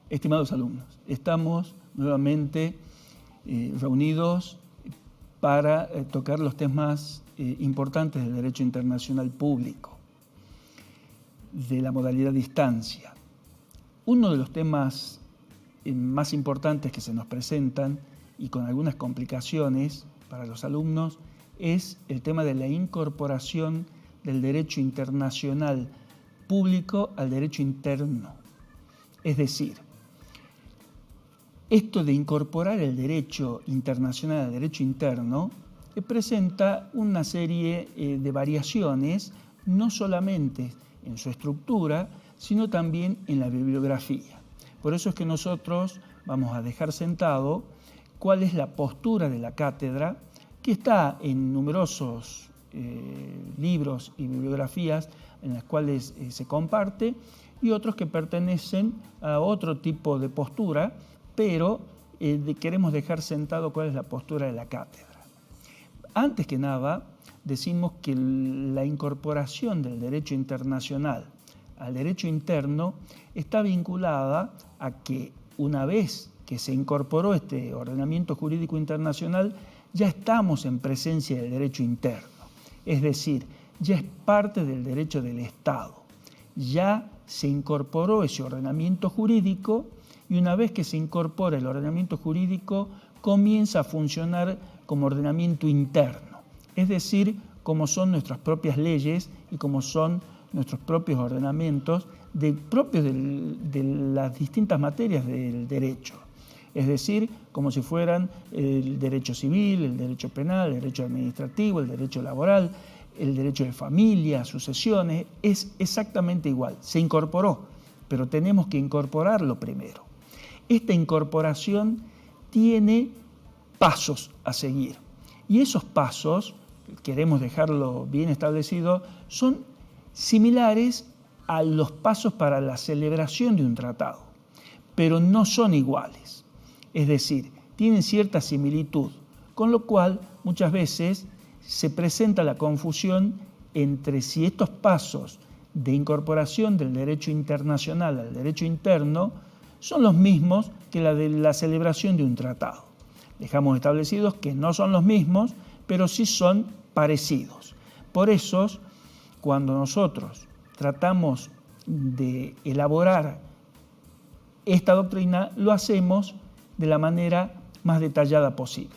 Estimados alumnos, estamos nuevamente reunidos para tocar los temas importantes del derecho internacional público, de la modalidad distancia. Uno de los temas más importantes que se nos presentan y con algunas complicaciones para los alumnos es el tema de la incorporación del derecho internacional público al derecho interno. Es decir, esto de incorporar el derecho internacional al derecho interno presenta una serie de variaciones, no solamente en su estructura, sino también en la bibliografía. Por eso es que nosotros vamos a dejar sentado cuál es la postura de la cátedra, que está en numerosos libros y bibliografías en las cuales se comparte, y otros que pertenecen a otro tipo de postura, pero queremos dejar sentado cuál es la postura de la cátedra. Antes que nada, decimos que la incorporación del derecho internacional al derecho interno está vinculada a que una vez que se incorporó este ordenamiento jurídico internacional, ya estamos en presencia del derecho interno. Es decir, ya es parte del derecho del Estado. Ya se incorporó ese ordenamiento jurídico y una vez que se incorpora el ordenamiento jurídico, comienza a funcionar como ordenamiento interno. Es decir, como son nuestras propias leyes y como son nuestros propios ordenamientos propios de las distintas materias del derecho. Es decir, como si fueran el derecho civil, el derecho penal, el derecho administrativo, el derecho laboral, el derecho de familia, sucesiones, es exactamente igual. Se incorporó, pero tenemos que incorporarlo primero. Esta incorporación tiene pasos a seguir. Y esos pasos, queremos dejarlo bien establecido, son similares a los pasos para la celebración de un tratado, pero no son iguales. Es decir, tienen cierta similitud, con lo cual muchas veces se presenta la confusión entre si estos pasos de incorporación del derecho internacional al derecho interno son los mismos que la de la celebración de un tratado. Dejamos establecidos que no son los mismos, pero sí son parecidos. Por eso, cuando nosotros tratamos de elaborar esta doctrina, lo hacemos de la manera más detallada posible.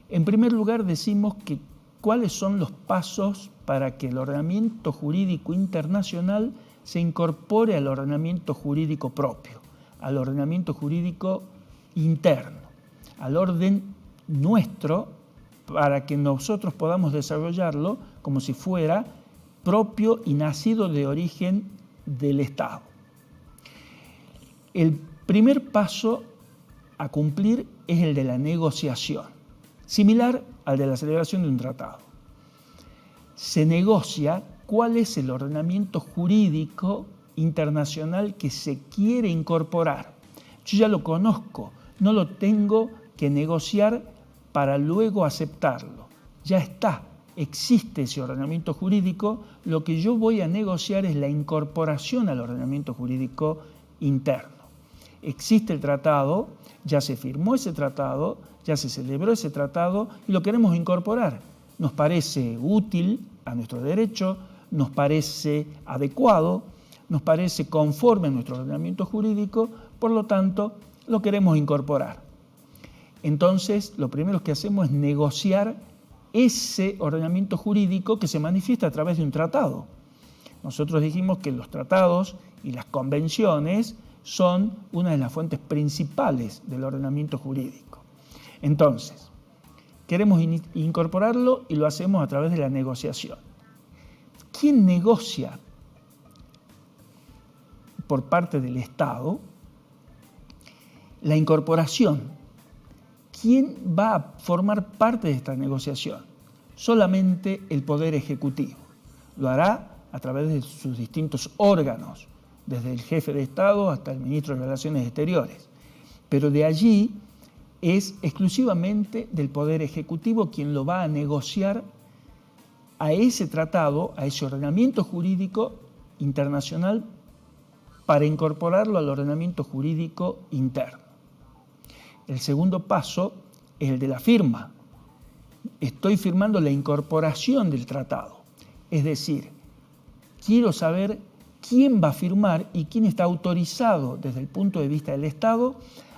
En primer lugar, decimos que cuáles son los pasos para que el ordenamiento jurídico internacional se incorpore al ordenamiento jurídico propio, al ordenamiento jurídico interno, al orden nuestro, para que nosotros podamos desarrollarlo como si fuera propio y nacido de origen del Estado. El primer paso a cumplir es el de la negociación, similar al de la celebración de un tratado. Se negocia cuál es el ordenamiento jurídico internacional que se quiere incorporar. Yo ya lo conozco, no lo tengo que negociar para luego aceptarlo. Ya está, existe ese ordenamiento jurídico, lo que yo voy a negociar es la incorporación al ordenamiento jurídico interno. Existe el tratado, ya se firmó ese tratado, ya se celebró ese tratado y lo queremos incorporar. Nos parece útil a nuestro derecho, nos parece adecuado, nos parece conforme a nuestro ordenamiento jurídico, por lo tanto, lo queremos incorporar. Entonces, lo primero que hacemos es negociar ese ordenamiento jurídico que se manifiesta a través de un tratado. Nosotros dijimos que los tratados y las convenciones son una de las fuentes principales del ordenamiento jurídico. Entonces, queremos incorporarlo y lo hacemos a través de la negociación. ¿Quién negocia por parte del Estado la incorporación? ¿Quién va a formar parte de esta negociación? Solamente el Poder Ejecutivo. Lo hará a través de sus distintos órganos, desde el jefe de Estado hasta el ministro de Relaciones Exteriores. Pero de allí es exclusivamente del Poder Ejecutivo quien lo va a negociar a ese tratado, a ese ordenamiento jurídico internacional para incorporarlo al ordenamiento jurídico interno. El segundo paso es el de la firma. Estoy firmando la incorporación del tratado. Es decir, quiero saber quién va a firmar y quién está autorizado desde el punto de vista del Estado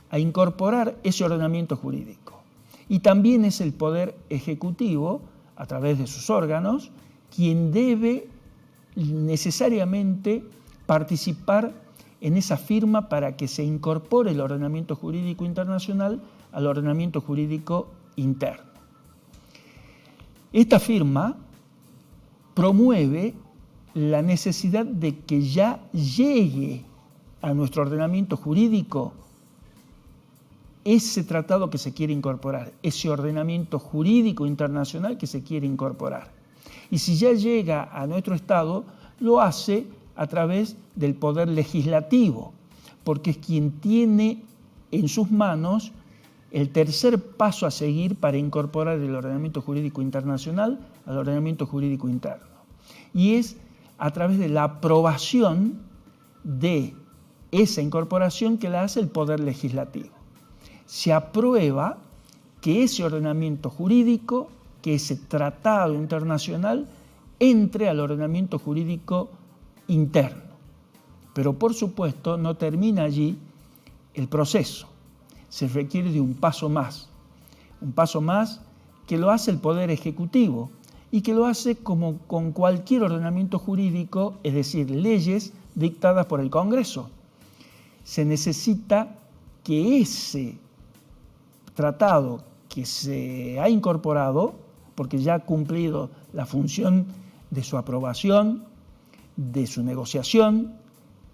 a incorporar ese ordenamiento jurídico. Y también es el Poder Ejecutivo, a través de sus órganos, quien debe necesariamente participar en esa firma para que se incorpore el ordenamiento jurídico internacional al ordenamiento jurídico interno. Esta firma promueve la necesidad de que ya llegue a nuestro ordenamiento jurídico ese tratado que se quiere incorporar, ese ordenamiento jurídico internacional que se quiere incorporar. Y si ya llega a nuestro Estado, lo hace a través del Poder Legislativo, porque es quien tiene en sus manos el tercer paso a seguir para incorporar el ordenamiento jurídico internacional al ordenamiento jurídico interno. Y es a través de la aprobación de esa incorporación que la hace el Poder Legislativo. Se aprueba que ese ordenamiento jurídico, que ese tratado internacional, entre al ordenamiento jurídico interno. Pero por supuesto no termina allí el proceso. Se requiere de un paso más que lo hace el Poder Ejecutivo y que lo hace como con cualquier ordenamiento jurídico, es decir, leyes dictadas por el Congreso. Se necesita que ese tratado que se ha incorporado, porque ya ha cumplido la función de su aprobación, de su negociación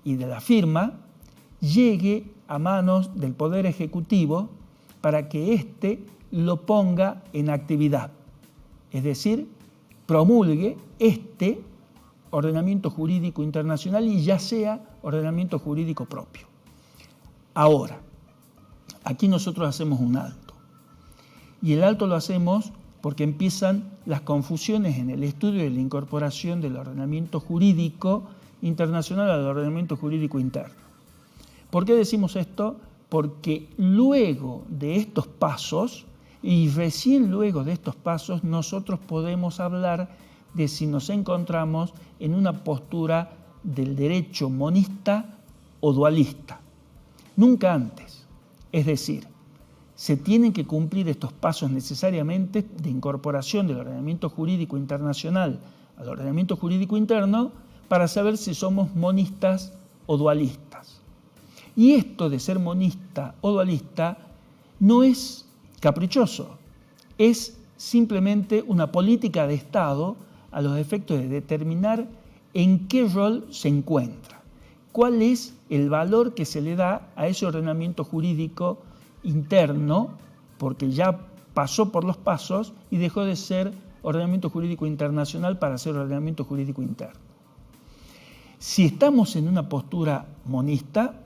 y de la firma, llegue a manos del Poder Ejecutivo para que éste lo ponga en actividad. Es decir, promulgue este ordenamiento jurídico internacional y ya sea ordenamiento jurídico propio. Ahora, aquí nosotros hacemos un alto. Y el alto lo hacemos porque empiezan las confusiones en el estudio de la incorporación del ordenamiento jurídico internacional al ordenamiento jurídico interno. ¿Por qué decimos esto? Porque luego de estos pasos, y recién luego de estos pasos, nosotros podemos hablar de si nos encontramos en una postura del derecho monista o dualista. Nunca antes. Es decir, se tienen que cumplir estos pasos necesariamente de incorporación del ordenamiento jurídico internacional al ordenamiento jurídico interno para saber si somos monistas o dualistas. Y esto de ser monista o dualista no es caprichoso, es simplemente una política de Estado a los efectos de determinar en qué rol se encuentra, cuál es el valor que se le da a ese ordenamiento jurídico interno, porque ya pasó por los pasos y dejó de ser ordenamiento jurídico internacional para ser ordenamiento jurídico interno. Si estamos en una postura monista,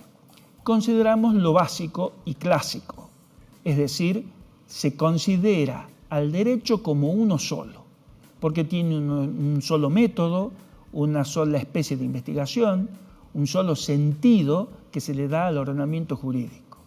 consideramos lo básico y clásico, es decir, se considera al derecho como uno solo, porque tiene un solo método, una sola especie de investigación, un solo sentido que se le da al ordenamiento jurídico.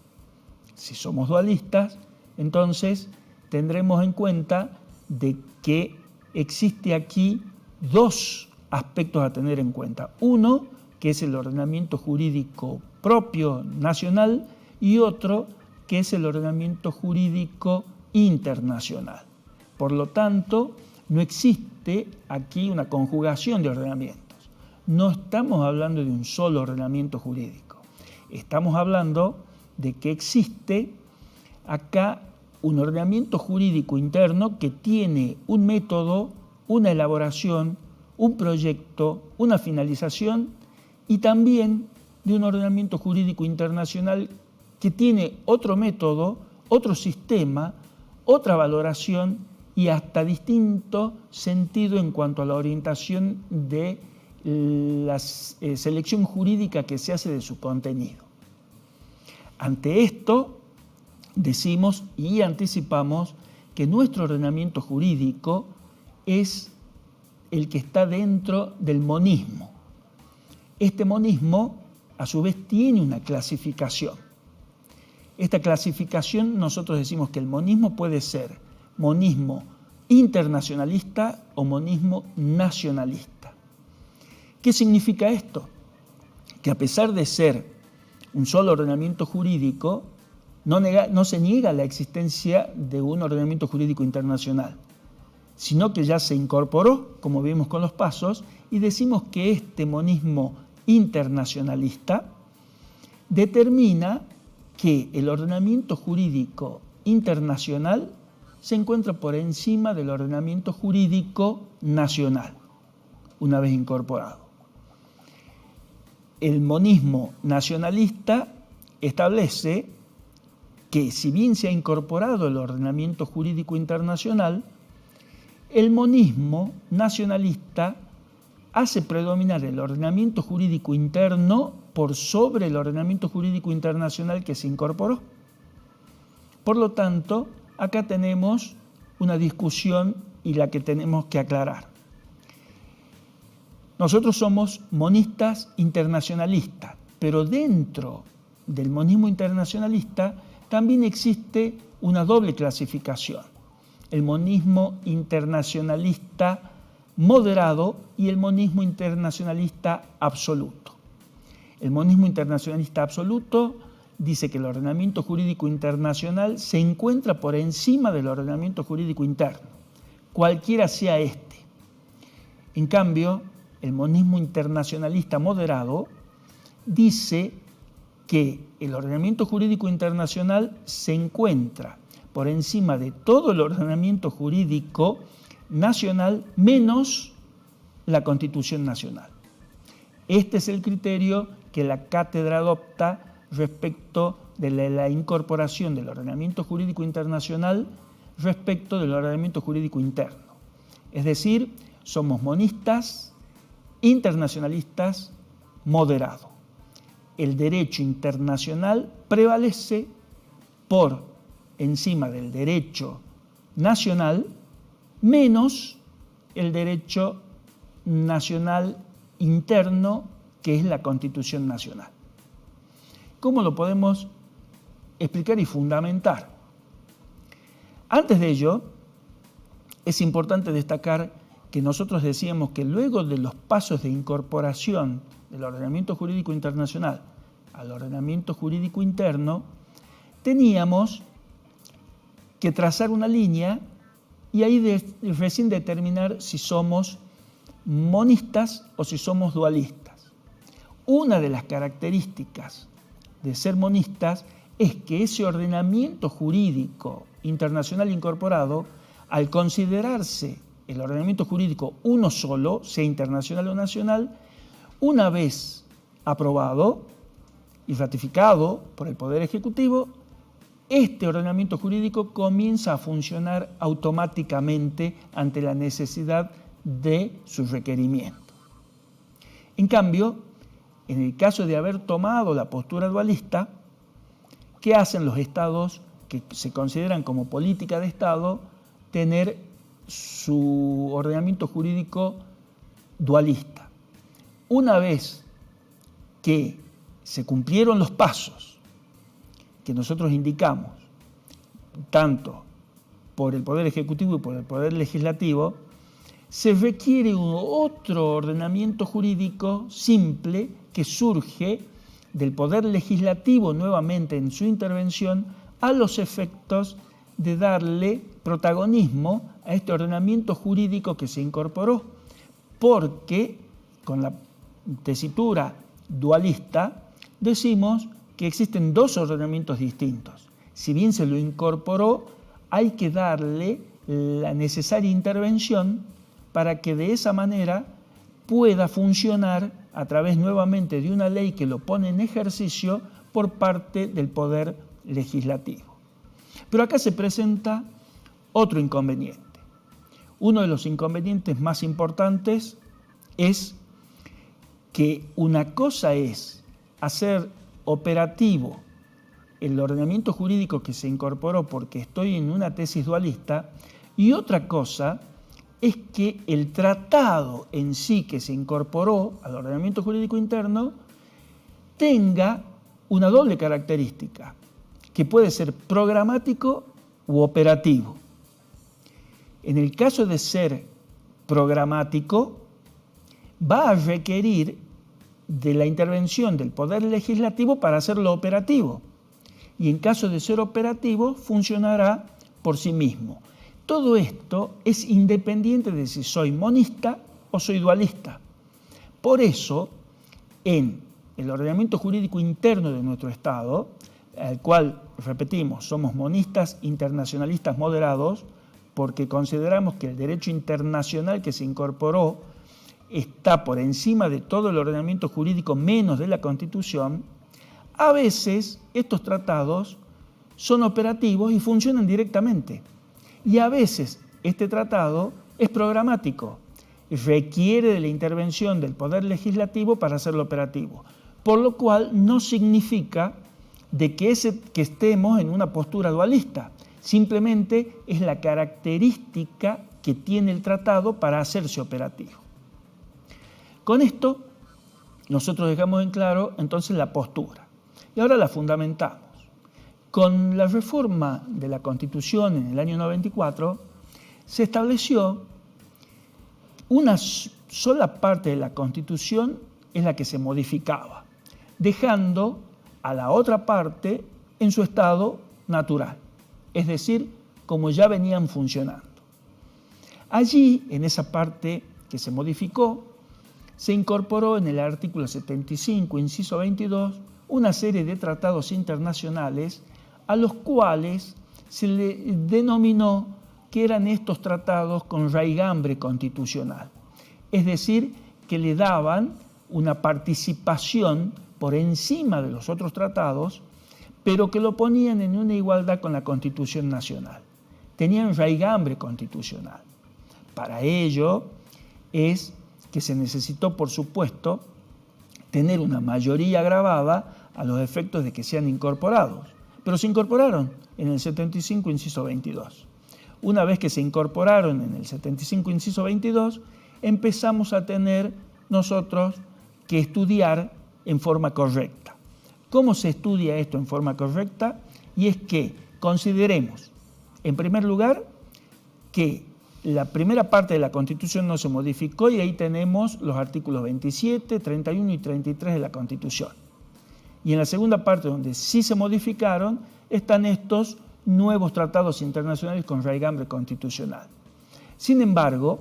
Si somos dualistas, entonces tendremos en cuenta de que existe aquí dos aspectos a tener en cuenta. Uno, que es el ordenamiento jurídico propio nacional, y otro, que es el ordenamiento jurídico internacional. Por lo tanto, no existe aquí una conjugación de ordenamientos. No estamos hablando de un solo ordenamiento jurídico. Estamos hablando de que existe acá un ordenamiento jurídico interno que tiene un método, una elaboración, un proyecto, una finalización, y también de un ordenamiento jurídico internacional que tiene otro método, otro sistema, otra valoración y hasta distinto sentido en cuanto a la orientación de la selección jurídica que se hace de su contenido. Ante esto, decimos y anticipamos que nuestro ordenamiento jurídico es el que está dentro del monismo. Este monismo, a su vez tiene una clasificación. Esta clasificación nosotros decimos que el monismo puede ser monismo internacionalista o monismo nacionalista. ¿Qué significa esto? Que a pesar de ser un solo ordenamiento jurídico, no se niega la existencia de un ordenamiento jurídico internacional, sino que ya se incorporó, como vimos con los pasos, y decimos que este monismo internacionalista determina que el ordenamiento jurídico internacional se encuentra por encima del ordenamiento jurídico nacional, una vez incorporado. El monismo nacionalista establece que, si bien se ha incorporado el ordenamiento jurídico internacional, el monismo nacionalista hace predominar el ordenamiento jurídico interno por sobre el ordenamiento jurídico internacional que se incorporó. Por lo tanto, acá tenemos una discusión y la que tenemos que aclarar. Nosotros somos monistas internacionalistas, pero dentro del monismo internacionalista también existe una doble clasificación: el monismo internacionalista moderado y el monismo internacionalista absoluto. El monismo internacionalista absoluto dice que el ordenamiento jurídico internacional se encuentra por encima del ordenamiento jurídico interno, cualquiera sea este. En cambio, el monismo internacionalista moderado dice que el ordenamiento jurídico internacional se encuentra por encima de todo el ordenamiento jurídico nacional menos la Constitución Nacional. Este es el criterio que la cátedra adopta respecto de la incorporación del ordenamiento jurídico internacional respecto del ordenamiento jurídico interno. Es decir, somos monistas, internacionalistas, moderados. El derecho internacional prevalece por encima del derecho nacional menos el derecho nacional interno, que es la Constitución Nacional. ¿Cómo lo podemos explicar y fundamentar? Antes de ello, es importante destacar que nosotros decíamos que luego de los pasos de incorporación del ordenamiento jurídico internacional al ordenamiento jurídico interno, teníamos que trazar una línea y ahí recién determinar si somos monistas o si somos dualistas. Una de las características de ser monistas es que ese ordenamiento jurídico internacional incorporado, al considerarse el ordenamiento jurídico uno solo, sea internacional o nacional, una vez aprobado y ratificado por el Poder Ejecutivo, este ordenamiento jurídico comienza a funcionar automáticamente ante la necesidad de su requerimiento. En cambio, en el caso de haber tomado la postura dualista, ¿qué hacen los estados que se consideran como política de Estado? Tener su ordenamiento jurídico dualista. Una vez que se cumplieron los pasos que nosotros indicamos, tanto por el Poder Ejecutivo y por el Poder Legislativo, se requiere otro ordenamiento jurídico simple que surge del Poder Legislativo nuevamente en su intervención a los efectos de darle protagonismo a este ordenamiento jurídico que se incorporó, porque con la tesitura dualista decimos que existen dos ordenamientos distintos. Si bien se lo incorporó, hay que darle la necesaria intervención para que de esa manera pueda funcionar a través nuevamente de una ley que lo pone en ejercicio por parte del Poder Legislativo. Pero acá se presenta otro inconveniente. Uno de los inconvenientes más importantes es que una cosa es hacer operativo el ordenamiento jurídico que se incorporó porque estoy en una tesis dualista, y otra cosa es que el tratado en sí que se incorporó al ordenamiento jurídico interno tenga una doble característica, que puede ser programático u operativo. En el caso de ser programático, va a requerir de la intervención del Poder Legislativo para hacerlo operativo. Y en caso de ser operativo, funcionará por sí mismo. Todo esto es independiente de si soy monista o soy dualista. Por eso, en el ordenamiento jurídico interno de nuestro Estado, al cual, repetimos, somos monistas internacionalistas moderados, porque consideramos que el derecho internacional que se incorporó está por encima de todo el ordenamiento jurídico menos de la Constitución, a veces estos tratados son operativos y funcionan directamente. Y a veces este tratado es programático, requiere de la intervención del Poder Legislativo para hacerlo operativo, por lo cual no significa de que estemos en una postura dualista. Simplemente es la característica que tiene el tratado para hacerse operativo. Con esto, nosotros dejamos en claro entonces la postura. Y ahora la fundamentamos. Con la reforma de la Constitución en el año 94, se estableció una sola parte de la Constitución es la que se modificaba, dejando a la otra parte en su estado natural, es decir, como ya venían funcionando. Allí, en esa parte que se modificó, se incorporó en el artículo 75, inciso 22, una serie de tratados internacionales a los cuales se le denominó que eran estos tratados con raigambre constitucional, es decir, que le daban una participación por encima de los otros tratados, pero que lo ponían en una igualdad con la Constitución Nacional. Tenían raigambre constitucional. Para ello es que se necesitó, por supuesto, tener una mayoría grabada a los efectos de que sean incorporados. Pero se incorporaron en el 75, inciso 22. Una vez que se incorporaron en el 75, inciso 22, empezamos a tener nosotros que estudiar en forma correcta. ¿Cómo se estudia esto en forma correcta? Y es que consideremos, en primer lugar, que la primera parte de la Constitución no se modificó y ahí tenemos los artículos 27, 31 y 33 de la Constitución. Y en la segunda parte, donde sí se modificaron, están estos nuevos tratados internacionales con raigambre constitucional. Sin embargo,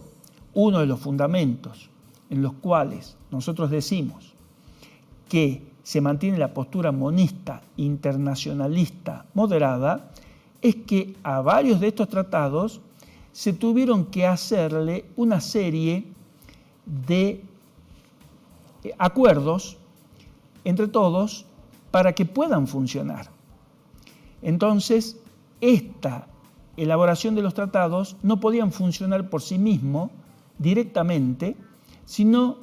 uno de los fundamentos en los cuales nosotros decimos que se mantiene la postura monista, internacionalista, moderada, es que a varios de estos tratados se tuvieron que hacerle una serie de acuerdos entre todos para que puedan funcionar. Entonces, esta elaboración de los tratados no podían funcionar por sí mismos directamente, sino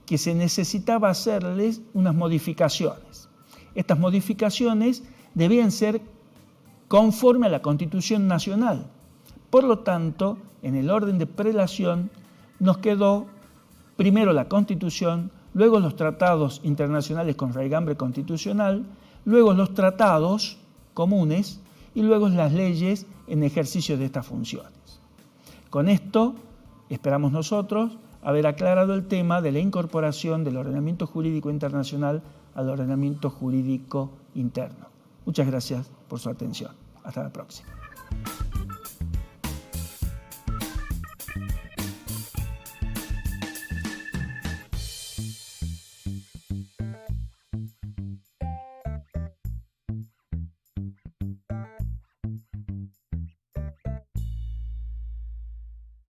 que se necesitaba hacerles unas modificaciones. Estas modificaciones debían ser conforme a la Constitución Nacional. Por lo tanto, en el orden de prelación nos quedó primero la Constitución, luego los tratados internacionales con raigambre constitucional, luego los tratados comunes y luego las leyes en ejercicio de estas funciones. Con esto, esperamos nosotros haber aclarado el tema de la incorporación del ordenamiento jurídico internacional al ordenamiento jurídico interno. Muchas gracias por su atención. Hasta la próxima.